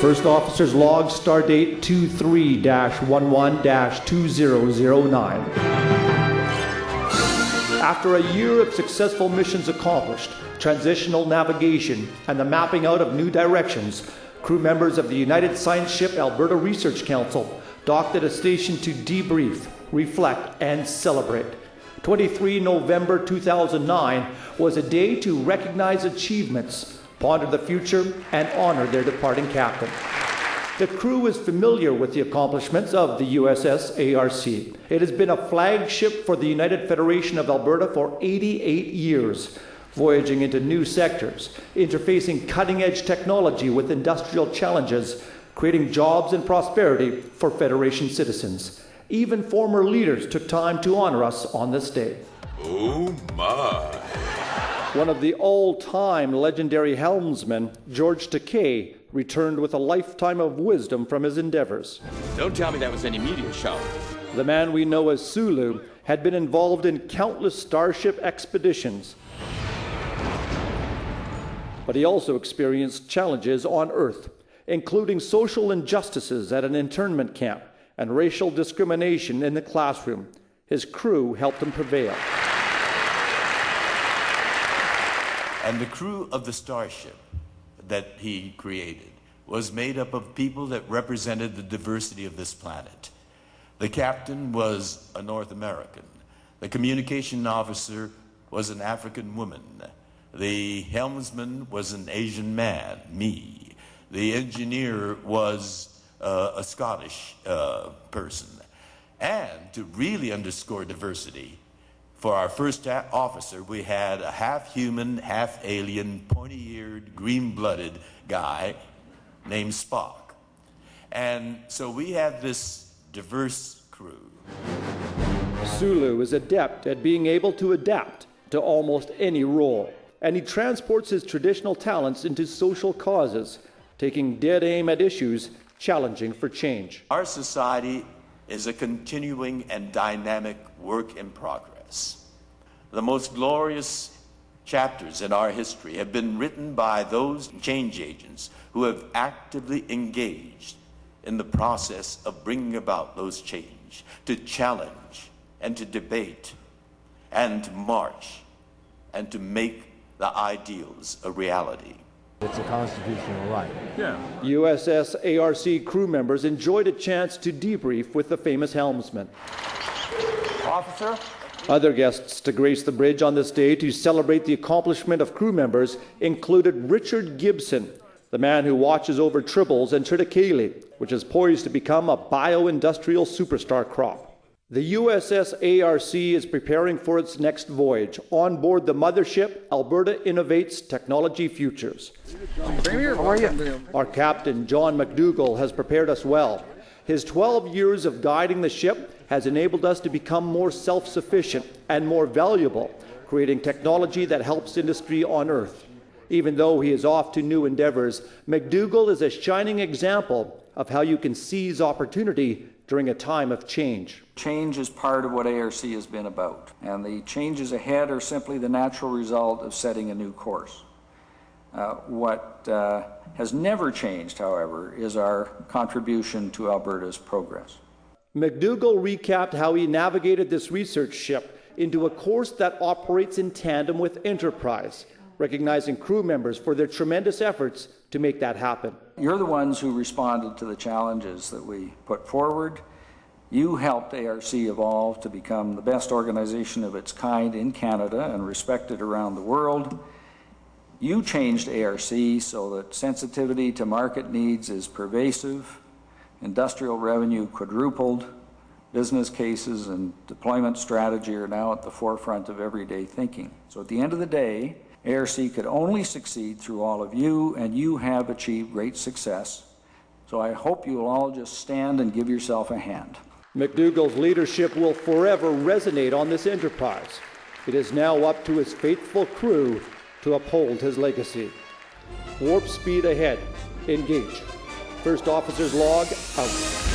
First Officer's Log, Stardate 23-11-2009. After a year of successful missions accomplished, transitional navigation, and the mapping out of new directions, crew members of the United Science Ship Alberta Research Council docked at a station to debrief, reflect, and celebrate. 23 November 2009 was a day to recognize achievements, ponder the future, and honor their departing captain. The crew is familiar with the accomplishments of the USS ARC. It has been a flagship for the United Federation of Alberta for 88 years, voyaging into new sectors, interfacing cutting-edge technology with industrial challenges, creating jobs and prosperity for Federation citizens. Even former leaders took time to honor us on this day. Oh my! One of the all-time legendary helmsmen, George Takei, returned with a lifetime of wisdom from his endeavors. Don't tell me that was any meteor shower. The man we know as Sulu had been involved in countless Starship expeditions, but he also experienced challenges on Earth, including social injustices at an internment camp and racial discrimination in the classroom. His crew helped him prevail. And the crew of the Starship that he created was made up of people that represented the diversity of this planet. The captain was a North American. The communication officer was an African woman. The helmsman was an Asian man, me. The engineer was a Scottish person. And to really underscore diversity, for our first officer, we had a half-human, half-alien, pointy-eared, green-blooded guy named Spock. And so we have this diverse crew. Sulu is adept at being able to adapt to almost any role, and he transports his traditional talents into social causes, taking dead aim at issues challenging for change. Our society is a continuing and dynamic work in progress. The most glorious chapters in our history have been written by those change agents who have actively engaged in the process of bringing about those change, to challenge and to debate and to march and to make the ideals a reality. It's a constitutional right. Yeah. USS ARC crew members enjoyed a chance to debrief with the famous helmsman. Officer? Other guests to grace the bridge on this day to celebrate the accomplishment of crew members included Richard Gibson, the man who watches over Tribbles and Triticale, which is poised to become a bio-industrial superstar crop. The USS ARC is preparing for its next voyage. On board the mothership, Alberta Innovates Technology Futures. Premier, how are you? Our captain, John McDougall, has prepared us well. His 12 years of guiding the ship has enabled us to become more self-sufficient and more valuable, creating technology that helps industry on Earth. Even though he is off to new endeavors, McDougall is a shining example of how you can seize opportunity during a time of change. Change is part of what ARC has been about, and the changes ahead are simply the natural result of setting a new course. What has never changed, however, is our contribution to Alberta's progress. McDougall recapped how he navigated this research ship into a course that operates in tandem with Enterprise, recognizing crew members for their tremendous efforts to make that happen. You're the ones who responded to the challenges that we put forward. You helped ARC evolve to become the best organization of its kind in Canada and respected around the world. You changed ARC so that sensitivity to market needs is pervasive, industrial revenue quadrupled, business cases and deployment strategy are now at the forefront of everyday thinking. So at the end of the day, ARC could only succeed through all of you, and you have achieved great success. So I hope you will all just stand and give yourself a hand. McDougall's leadership will forever resonate on this enterprise. It is now up to his faithful crew to uphold his legacy. Warp speed ahead. Engage. First Officer's Log out.